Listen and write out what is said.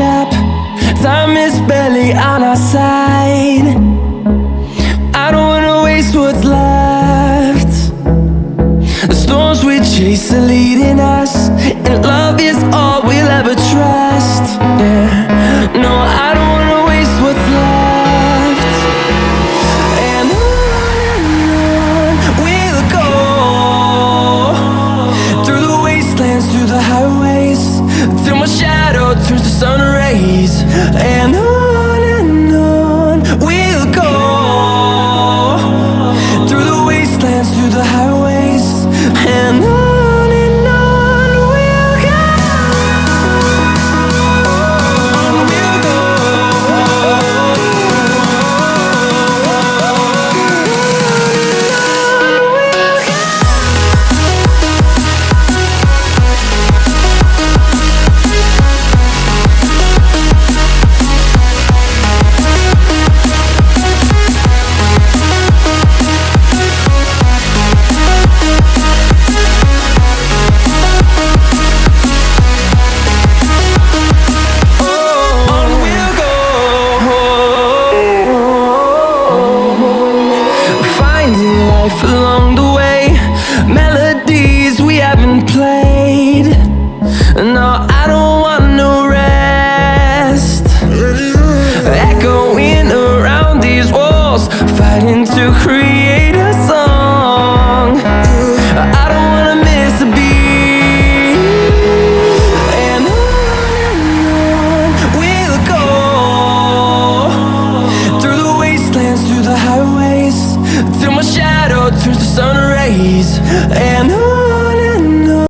gap. Time is barely on our side. I don't wanna waste what's left. The storms we chase are leading us, and love is all we'll ever trust. Yeah, no, I don't wanna waste what's left. And on we'll go, through the wastelands, through the highways, till my shadow turns to sun rays. And on we'll go, through the wastelands, through the highways, and on we'll go. On we'll go. Along the way, melodies we haven't played. No, I don't want no rest. Echoing around these walls, fighting to create a song. I don't wanna miss a beat. And on we'll go, through the wastelands, through the highways, till my shadow turns to sun rays. And